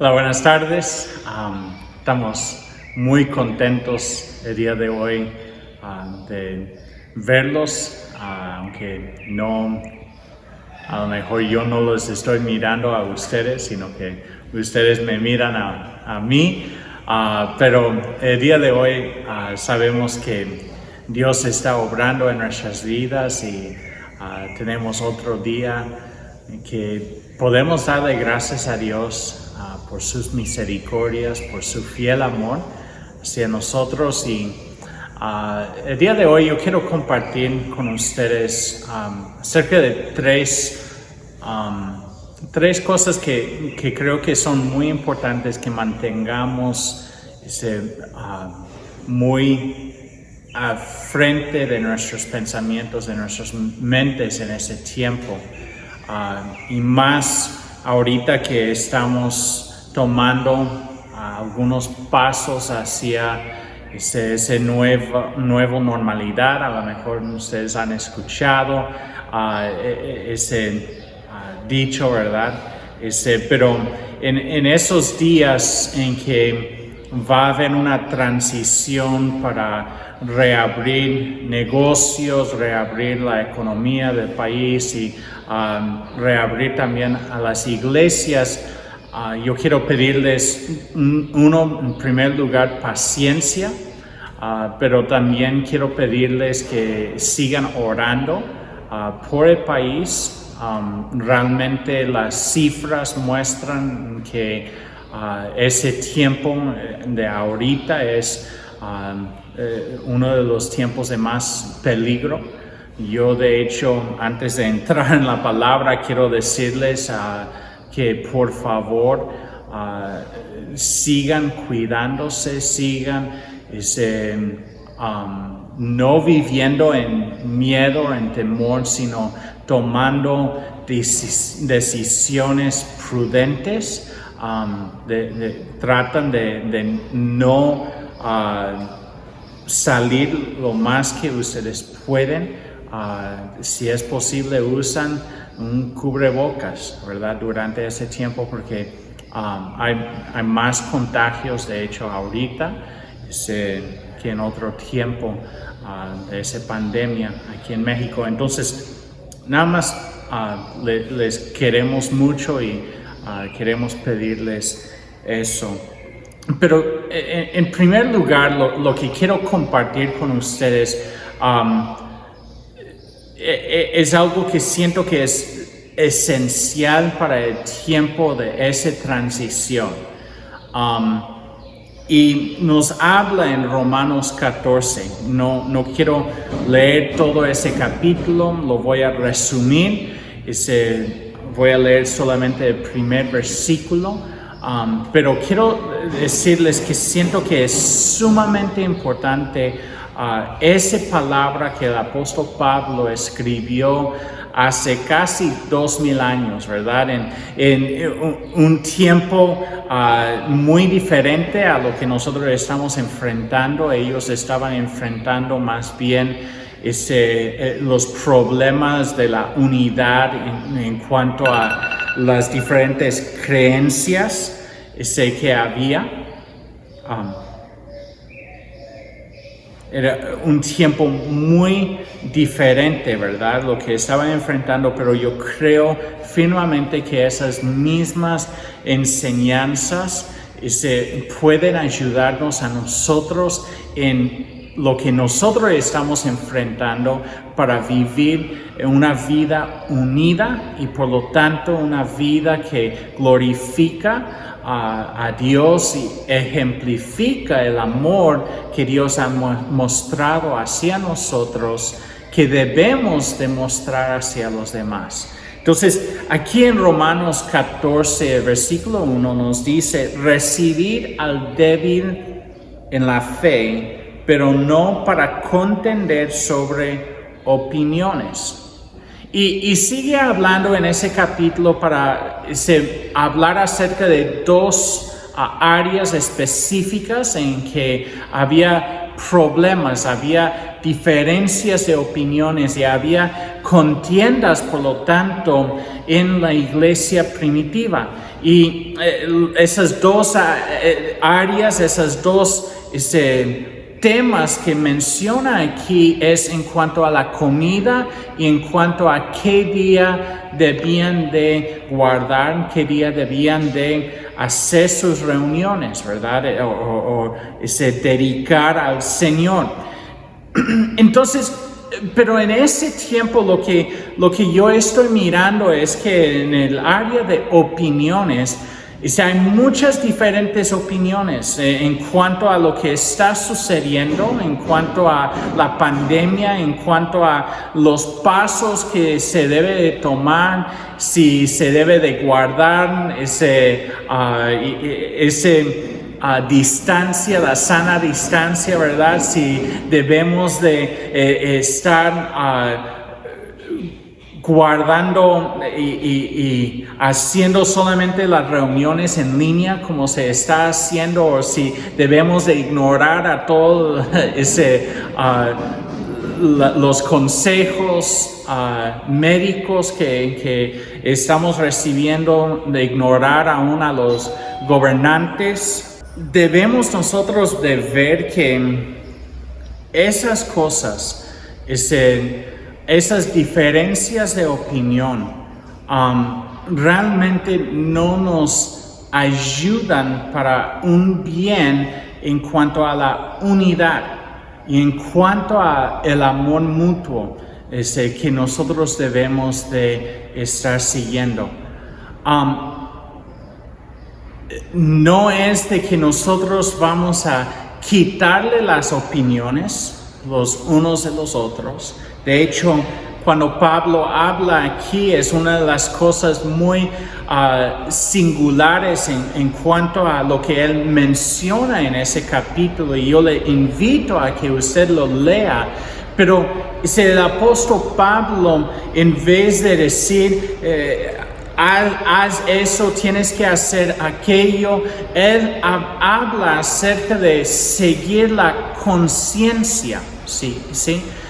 Hola, buenas tardes. Estamos muy contentos el día de hoy de verlos, aunque no, a lo mejor yo no los estoy mirando a ustedes, sino que ustedes me miran a mí. Pero el día de hoy sabemos que Dios está obrando en nuestras vidas y tenemos otro día que podemos darle gracias a Dios por sus misericordias, por su fiel amor hacia nosotros. Y el día de hoy yo quiero compartir con ustedes acerca de tres cosas que creo que son muy importantes que mantengamos muy a frente de nuestros pensamientos, de nuestras mentes en ese tiempo. Y más ahorita que estamos tomando algunos pasos hacia ese nuevo normalidad. A lo mejor ustedes han escuchado ese dicho, ¿verdad? Pero en esos días en que va a haber una transición para reabrir negocios, reabrir la economía del país y reabrir también a las iglesias, yo quiero pedirles, en primer lugar, paciencia, pero también quiero pedirles que sigan orando por el país. Realmente las cifras muestran que ese tiempo de ahorita es uno de los tiempos de más peligro. Yo, de hecho, antes de entrar en la palabra, quiero decirles que por favor sigan cuidándose, sigan no viviendo en miedo, en temor, sino tomando decisiones prudentes. Tratan de no salir lo más que ustedes pueden. Si es posible, usan un cubrebocas, ¿verdad? Durante ese tiempo, porque hay más contagios, de hecho, ahorita que en otro tiempo de esa pandemia aquí en México. Entonces, nada más les queremos mucho y queremos pedirles eso. Pero en primer lugar, lo que quiero compartir con ustedes es algo que siento que es esencial para el tiempo de esa transición. Y nos habla en Romanos 14. No quiero leer todo ese capítulo, lo voy a resumir. Voy a leer solamente el primer versículo. Pero quiero decirles que siento que es sumamente importante esa palabra que el apóstol Pablo escribió hace casi 2000 años, ¿verdad? En un tiempo muy diferente a lo que nosotros estamos enfrentando. Ellos estaban enfrentando más bien los problemas de la unidad en cuanto a las diferentes creencias que había. Era un tiempo muy diferente, ¿verdad? Lo que estaban enfrentando, pero yo creo firmemente que esas mismas enseñanzas pueden ayudarnos a nosotros en lo que nosotros estamos enfrentando para vivir una vida unida y por lo tanto una vida que glorifica a Dios y ejemplifica el amor que Dios ha mostrado hacia nosotros, que debemos demostrar hacia los demás. Entonces, aquí en Romanos 14, versículo 1 nos dice: recibid al débil en la fe, pero no para contender sobre opiniones. Y sigue hablando en ese capítulo para hablar acerca de dos áreas específicas en que había problemas, había diferencias de opiniones y había contiendas, por lo tanto, en la iglesia primitiva. Y esas dos áreas, esas dos temas que menciona aquí es en cuanto a la comida y en cuanto a qué día debían de guardar, qué día debían de hacer sus reuniones, ¿verdad? O dedicar al Señor. Entonces, pero en ese tiempo lo que yo estoy mirando es que en el área de opiniones, hay muchas diferentes opiniones en cuanto a lo que está sucediendo, en cuanto a la pandemia, en cuanto a los pasos que se debe de tomar, si se debe de guardar distancia, la sana distancia, ¿verdad? Si debemos de estar guardando y haciendo solamente las reuniones en línea como se está haciendo, o si debemos de ignorar a todo los consejos médicos que estamos recibiendo, de ignorar aún a los gobernantes. Debemos nosotros de ver que esas cosas, esas diferencias de opinión realmente no nos ayudan para un bien en cuanto a la unidad y en cuanto a el amor mutuo que nosotros debemos de estar siguiendo. No es de que nosotros vamos a quitarle las opiniones los unos de los otros. De hecho, cuando Pablo habla aquí, es una de las cosas muy singulares en cuanto a lo que él menciona en ese capítulo, y yo le invito a que usted lo lea. Pero el apóstol Pablo, en vez de decir haz eso, tienes que hacer aquello, él habla acerca de seguir la conciencia, ¿sí?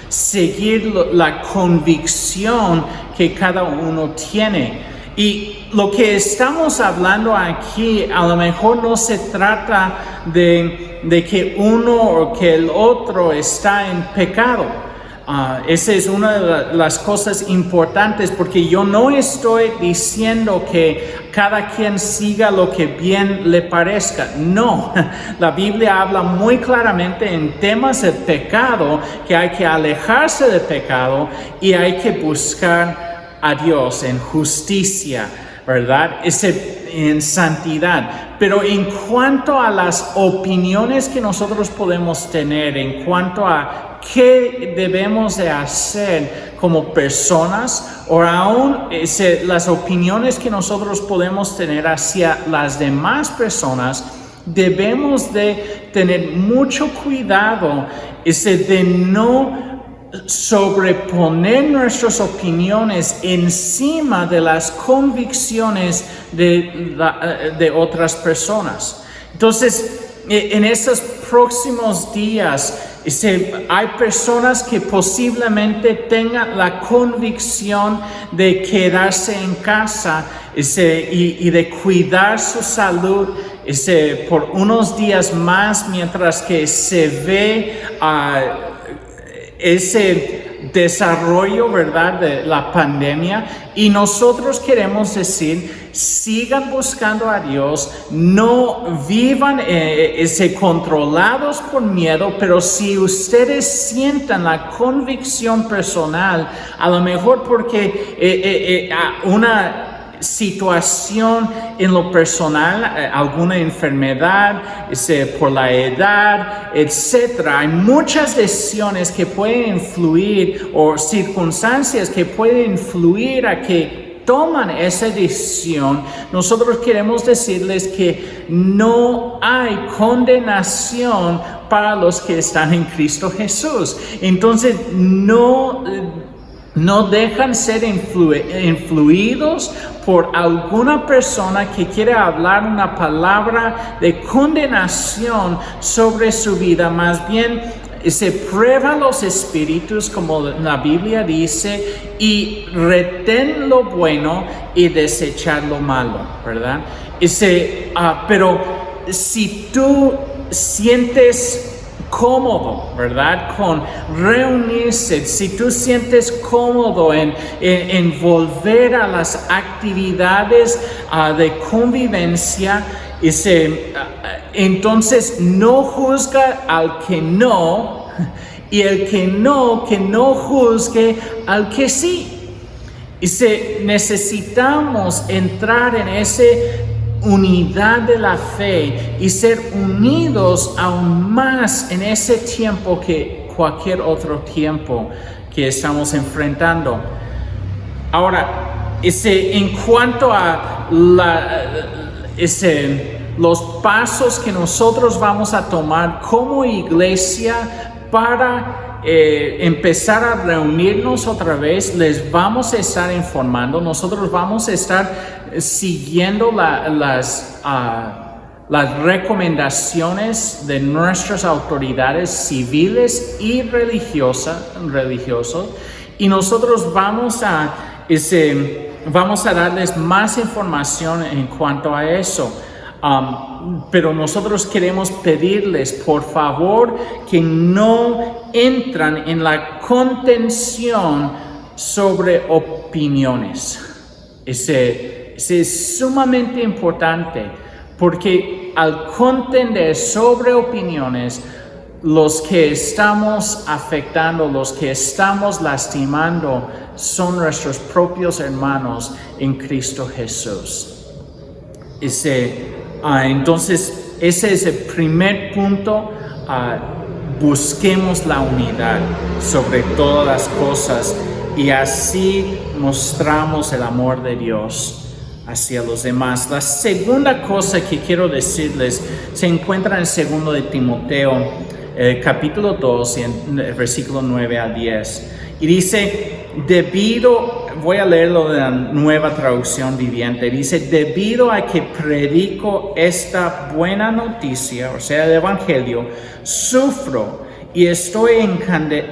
Seguir la convicción que cada uno tiene. Y lo que estamos hablando aquí, a lo mejor no se trata de que uno o que el otro está en pecado. Esa es una de las cosas importantes, porque yo no estoy diciendo que cada quien siga lo que bien le parezca. No, la Biblia habla muy claramente en temas de pecado, que hay que alejarse del pecado y hay que buscar a Dios en justicia, ¿verdad? En santidad. Pero en cuanto a las opiniones que nosotros podemos tener, en cuanto a qué debemos de hacer como personas, o aún las opiniones que nosotros podemos tener hacia las demás personas, debemos de tener mucho cuidado de no sobreponer nuestras opiniones encima de las convicciones de otras personas. Entonces, en estos próximos días, hay personas que posiblemente tengan la convicción de quedarse en casa y de cuidar su salud por unos días más, mientras que se ve ese desarrollo, ¿verdad?, de la pandemia. Y nosotros queremos decir, sigan buscando a Dios, no vivan controlados por miedo, pero si ustedes sientan la convicción personal, a lo mejor porque una situación en lo personal, alguna enfermedad, por la edad, etcétera. Hay muchas decisiones que pueden influir, o circunstancias que pueden influir a que toman esa decisión. Nosotros queremos decirles que no hay condenación para los que están en Cristo Jesús. Entonces, no dejan ser influidos por alguna persona que quiere hablar una palabra de condenación sobre su vida. Más bien, Se prueba los espíritus, como la Biblia dice, y retén lo bueno y desechar lo malo, ¿verdad? Pero si tú sientes cómodo, ¿verdad? Con reunirse, si tú sientes cómodo en volver a las actividades de convivencia, entonces no juzga al que no, y el que no juzgue al que sí. Necesitamos entrar en esa unidad de la fe y ser unidos aún más en ese tiempo que cualquier otro tiempo que estamos enfrentando. Ahora, en cuanto a los pasos que nosotros vamos a tomar como iglesia para empezar a reunirnos otra vez, les vamos a estar informando. Nosotros vamos a estar siguiendo las recomendaciones de nuestras autoridades civiles y religiosos, y nosotros vamos a darles más información en cuanto a eso. Pero nosotros queremos pedirles, por favor, que no entran en la contención sobre opiniones. Ese es sumamente importante, porque al contender sobre opiniones, los que estamos afectando, los que estamos lastimando, son nuestros propios hermanos en Cristo Jesús. Entonces, ese es el primer punto. Busquemos la unidad sobre todas las cosas, y así mostramos el amor de Dios hacia los demás. La segunda cosa que quiero decirles se encuentra en 2 de Timoteo, capítulo 2, en el versículo 9 al 10. Y dice, voy a leerlo de la Nueva Traducción Viviente, dice: debido a que predico esta buena noticia, o sea, el Evangelio, sufro y estoy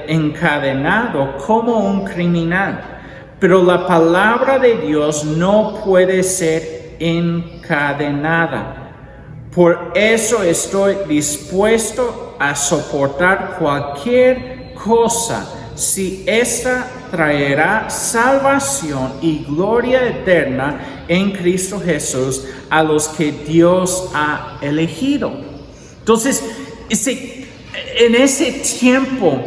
encadenado como un criminal. Pero la palabra de Dios no puede ser encadenada. Por eso estoy dispuesto a soportar cualquier cosa, si esta traerá salvación y gloria eterna en Cristo Jesús a los que Dios ha elegido. Entonces, en ese tiempo,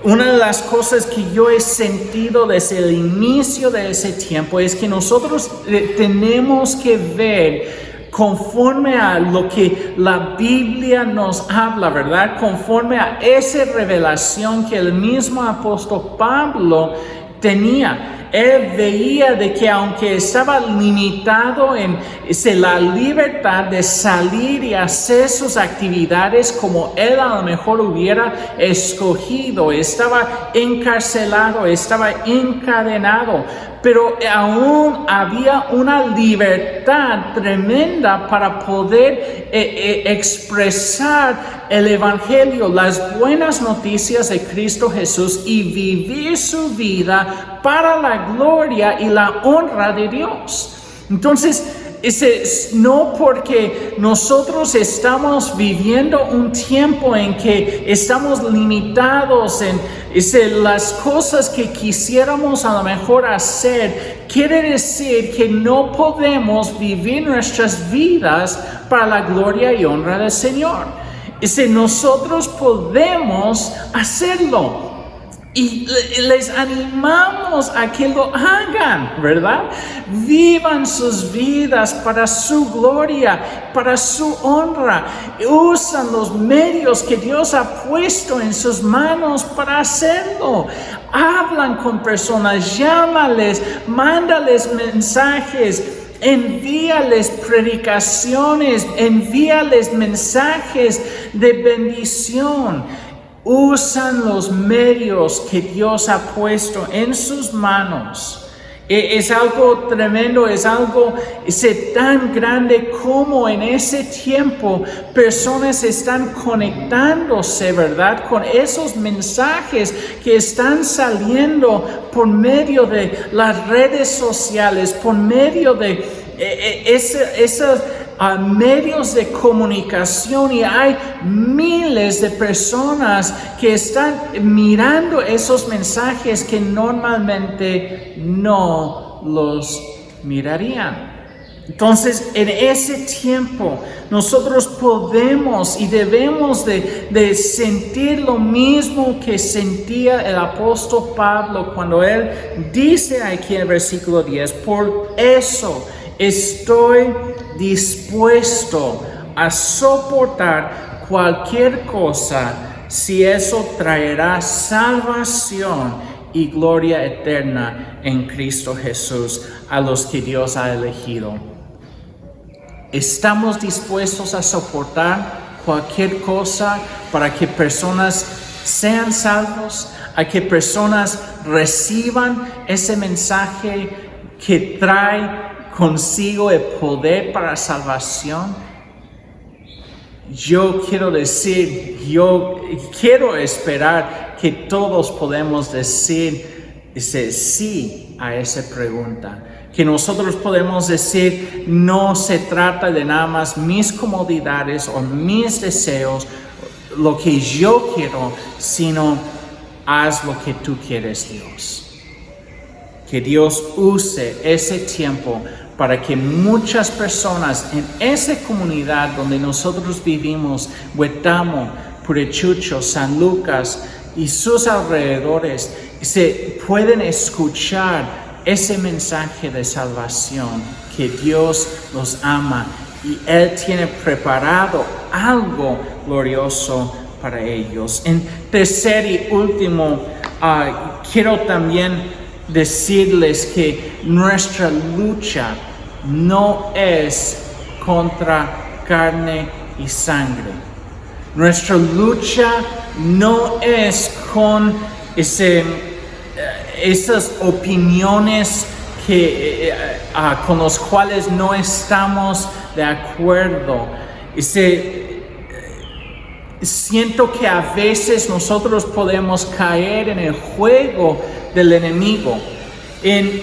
una de las cosas que yo he sentido desde el inicio de ese tiempo es que nosotros tenemos que ver conforme a lo que la Biblia nos habla, ¿verdad? Conforme a esa revelación que el mismo apóstol Pablo tenía. Él veía de que aunque estaba limitado en la libertad de salir y hacer sus actividades como él a lo mejor hubiera escogido, estaba encarcelado, estaba encadenado, pero aún había una libertad tremenda para poder expresar el Evangelio, las buenas noticias de Cristo Jesús, y vivir su vida para la gloria y la honra de Dios. Entonces, no porque nosotros estamos viviendo un tiempo en que estamos limitados en las cosas que quisiéramos a lo mejor hacer, quiere decir que no podemos vivir nuestras vidas para la gloria y honra del Señor. Nosotros podemos hacerlo. Y les animamos a que lo hagan, ¿verdad? Vivan sus vidas para su gloria, para su honra. Usan los medios que Dios ha puesto en sus manos para hacerlo. Hablan con personas, llámales, mándales mensajes. Envíales predicaciones, envíales mensajes de bendición. Usan los medios que Dios ha puesto en sus manos Es algo tremendo, es algo tan grande como en ese tiempo personas están conectándose, ¿verdad? Con esos mensajes que están saliendo por medio de las redes sociales, por medio de esos medios de comunicación, y hay miles de personas que están mirando esos mensajes que normalmente no los mirarían. Entonces, en ese tiempo, nosotros podemos y debemos de sentir lo mismo que sentía el apóstol Pablo cuando él dice aquí en el versículo 10, por eso estoy dispuesto a soportar cualquier cosa si eso traerá salvación y gloria eterna en Cristo Jesús a los que Dios ha elegido. ¿Estamos dispuestos a soportar cualquier cosa para que personas sean salvos, a que personas reciban ese mensaje que trae consigo el poder para salvación? Yo quiero esperar que todos podemos decir ese sí a esa pregunta. Que nosotros podemos decir, no se trata de nada más mis comodidades o mis deseos, lo que yo quiero, sino haz lo que tú quieres, Dios. Que Dios use ese tiempo para que muchas personas en esa comunidad donde nosotros vivimos, Huetamo, Purechucho, San Lucas y sus alrededores, se pueden escuchar ese mensaje de salvación, que Dios los ama y Él tiene preparado algo glorioso para ellos. En tercer y último, quiero también decirles que nuestra lucha no es contra carne y sangre. Nuestra lucha no es con esas opiniones con las cuales no estamos de acuerdo. Siento que a veces nosotros podemos caer en el juego del enemigo, en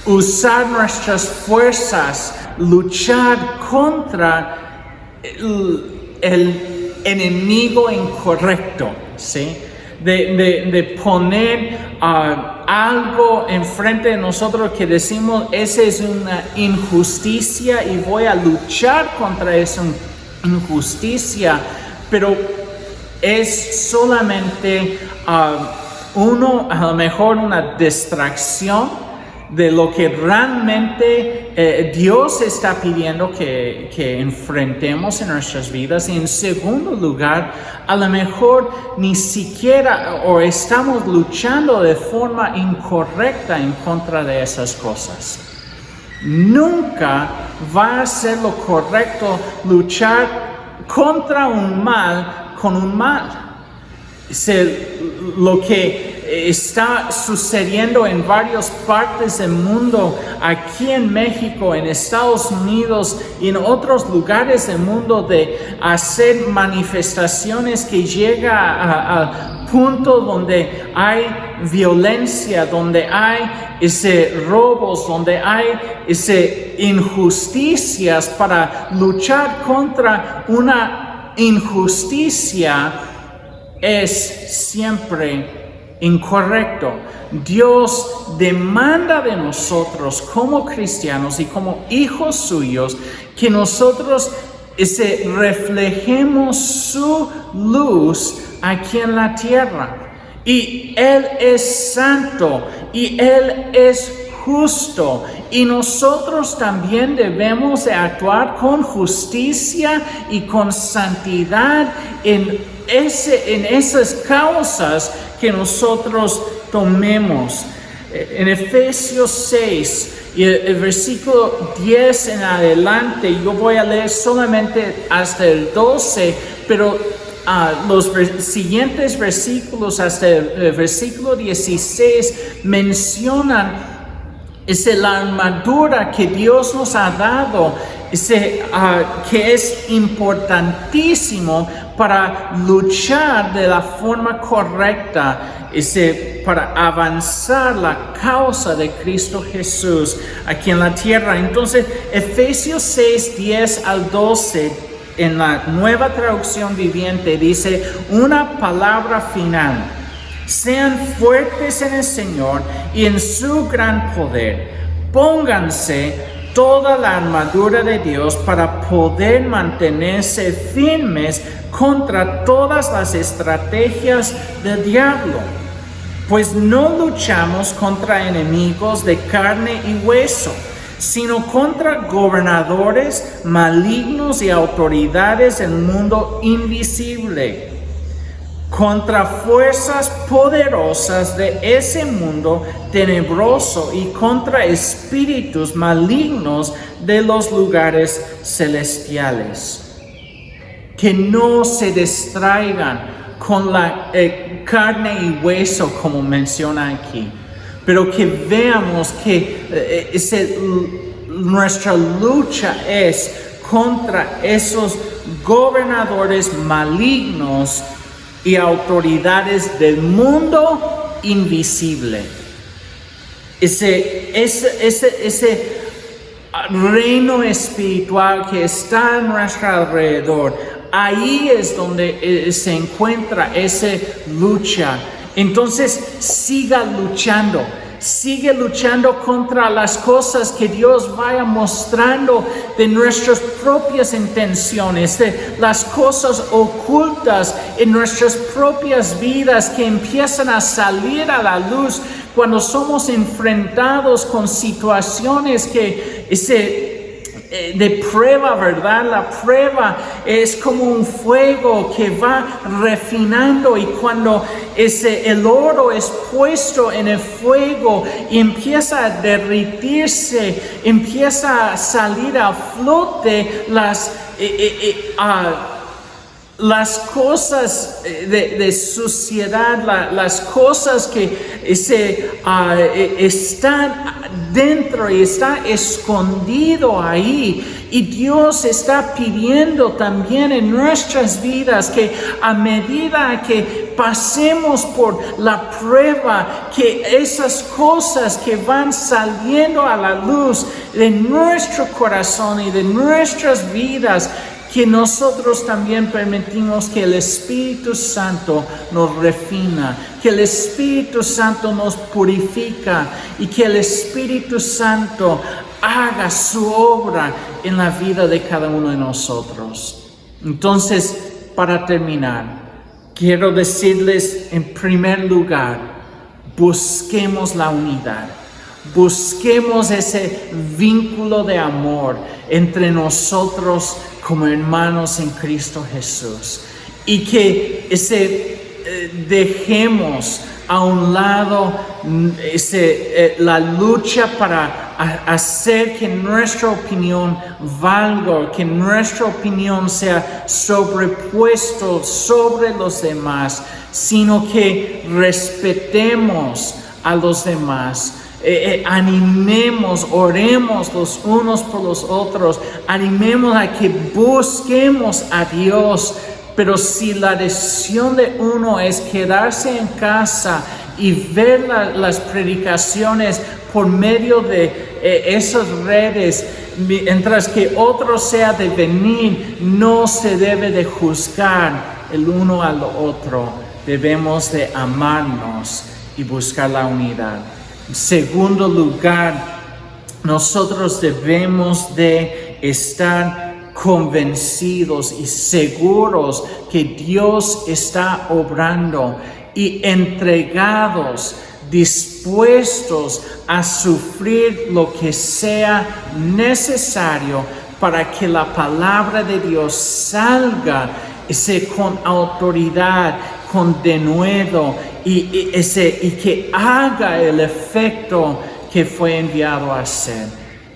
usar nuestras fuerzas, luchar contra el enemigo incorrecto, ¿sí? De poner algo enfrente de nosotros que decimos, esa es una injusticia y voy a luchar contra esa injusticia, pero es solamente a lo mejor una distracción de lo que realmente Dios está pidiendo que enfrentemos en nuestras vidas. Y en segundo lugar, a lo mejor ni siquiera o estamos luchando de forma incorrecta en contra de esas cosas. Nunca va a ser lo correcto luchar contra un mal con un mal. Lo que está sucediendo en varias partes del mundo, aquí en México, en Estados Unidos y en otros lugares del mundo, de hacer manifestaciones que llega al punto donde hay violencia, donde hay robos, donde hay injusticias. Para luchar contra una injusticia es siempre incorrecto. Dios demanda de nosotros como cristianos y como hijos suyos que nosotros reflejemos su luz aquí en la tierra. Y Él es santo y Él es justo, y nosotros también debemos de actuar con justicia y con santidad en esas causas que nosotros tomemos. En Efesios 6 y el versículo 10 en adelante, yo voy a leer solamente hasta el 12, pero los siguientes versículos hasta el versículo 16 mencionan Es la armadura que Dios nos ha dado, que es importantísimo para luchar de la forma correcta, para avanzar la causa de Cristo Jesús aquí en la tierra. Entonces, Efesios 6, 10 al 12, en la Nueva Traducción Viviente, dice una palabra final: sean fuertes en el Señor y en su gran poder. Pónganse toda la armadura de Dios para poder mantenerse firmes contra todas las estrategias del diablo. Pues no luchamos contra enemigos de carne y hueso, sino contra gobernadores malignos y autoridades del mundo invisible, contra fuerzas poderosas de ese mundo tenebroso y contra espíritus malignos de los lugares celestiales. Que no se distraigan con la carne y hueso, como menciona aquí, pero que veamos que nuestra lucha es contra esos gobernadores malignos y autoridades del mundo invisible. Ese reino espiritual que está a nuestro alrededor, ahí es donde se encuentra esa lucha. Entonces sigue luchando contra las cosas que Dios vaya mostrando de nuestras propias intenciones, de las cosas ocultas en nuestras propias vidas que empiezan a salir a la luz cuando somos enfrentados con situaciones de prueba, ¿verdad? La prueba es como un fuego que va refinando, y cuando el oro es puesto en el fuego y empieza a derretirse, empieza a salir a flote las cosas de suciedad, las cosas que están dentro y está escondido ahí. Y Dios está pidiendo también en nuestras vidas que a medida que pasemos por la prueba, que esas cosas que van saliendo a la luz de nuestro corazón y de nuestras vidas, que nosotros también permitimos que el Espíritu Santo nos refina, que el Espíritu Santo nos purifica y que el Espíritu Santo haga su obra en la vida de cada uno de nosotros. Entonces, para terminar, quiero decirles en primer lugar, busquemos la unidad. Busquemos ese vínculo de amor entre nosotros como hermanos en Cristo Jesús, y que dejemos a un lado la lucha para hacer que nuestra opinión valga, que nuestra opinión sea sobrepuesto sobre los demás, sino que respetemos a los demás. Animemos, oremos los unos por los otros, animemos a que busquemos a Dios. Pero si la decisión de uno es quedarse en casa y ver las predicaciones por medio de esas redes, mientras que otro sea de venir, no se debe de juzgar el uno al otro. Debemos de amarnos y buscar la unidad. En segundo lugar, nosotros debemos de estar convencidos y seguros que Dios está obrando y entregados, dispuestos a sufrir lo que sea necesario para que la palabra de Dios salga con autoridad, con denuedo, y que haga el efecto que fue enviado a hacer.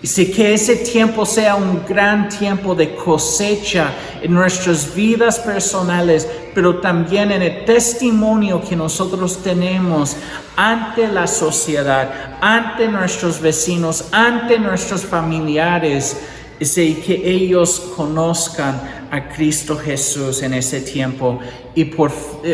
Y que ese tiempo sea un gran tiempo de cosecha en nuestras vidas personales, pero también en el testimonio que nosotros tenemos ante la sociedad, ante nuestros vecinos, ante nuestros familiares, y que ellos conozcan a Cristo Jesús en ese tiempo. Y por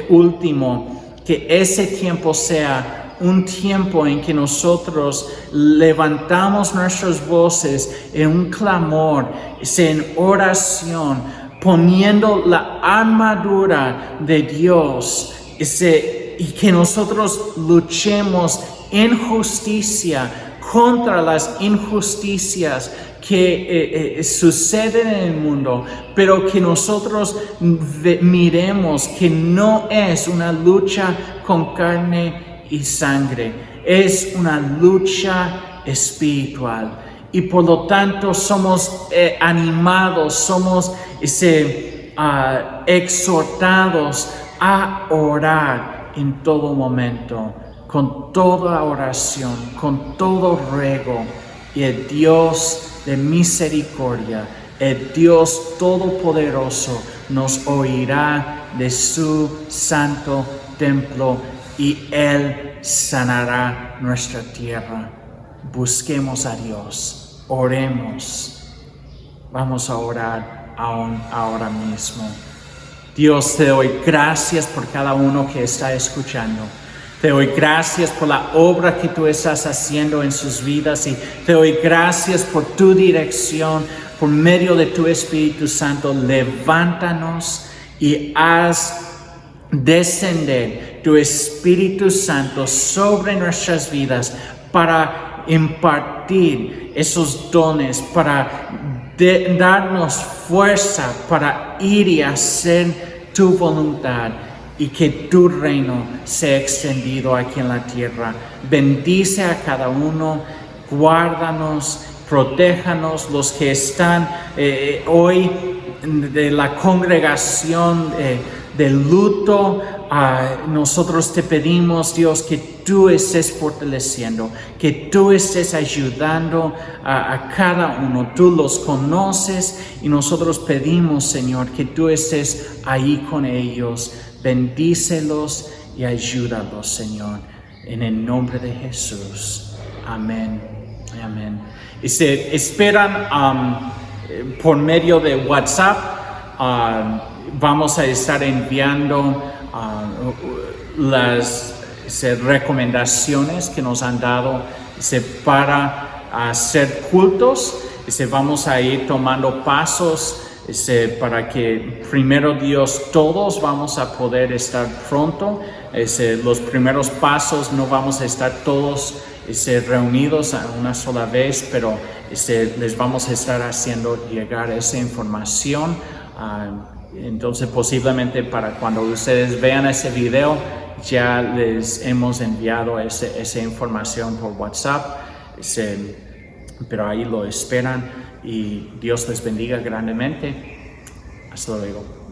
último, que ese tiempo sea un tiempo en que nosotros levantamos nuestras voces en un clamor, en oración, poniendo la armadura de Dios, y que nosotros luchemos en justicia contra las injusticias que suceden en el mundo, pero que nosotros miremos que no es una lucha con carne y sangre, es una lucha espiritual. Y por lo tanto somos animados, somos exhortados a orar en todo momento, con toda oración, con todo ruego. Y el Dios de misericordia, el Dios todopoderoso, nos oirá de su santo templo y Él sanará nuestra tierra. Busquemos a Dios, oremos. Vamos a orar aún ahora mismo. Dios, te doy gracias por cada uno que está escuchando. Te doy gracias por la obra que tú estás haciendo en sus vidas, y te doy gracias por tu dirección, por medio de tu Espíritu Santo. Levántanos y haz descender tu Espíritu Santo sobre nuestras vidas para impartir esos dones, para darnos fuerza para ir y hacer tu voluntad, y que tu reino sea extendido aquí en la tierra. Bendice a cada uno, guárdanos, protéjanos, los que están hoy de la congregación de luto. Nosotros te pedimos, Dios, que tú estés fortaleciendo, que tú estés ayudando a cada uno. Tú los conoces y nosotros pedimos, Señor, que tú estés ahí con ellos. Bendícelos y ayúdalos, Señor, en el nombre de Jesús. Amén. Amén. Y se esperan por medio de WhatsApp. Vamos a estar enviando las recomendaciones que nos han dado para hacer cultos. Vamos a ir tomando pasos para que primero Dios todos vamos a poder estar pronto. Los primeros pasos no vamos a estar todos reunidos a una sola vez, pero les vamos a estar haciendo llegar esa información. Entonces posiblemente para cuando ustedes vean ese video ya les hemos enviado esa información por WhatsApp, pero ahí lo esperan, y Dios les bendiga grandemente. Hasta luego.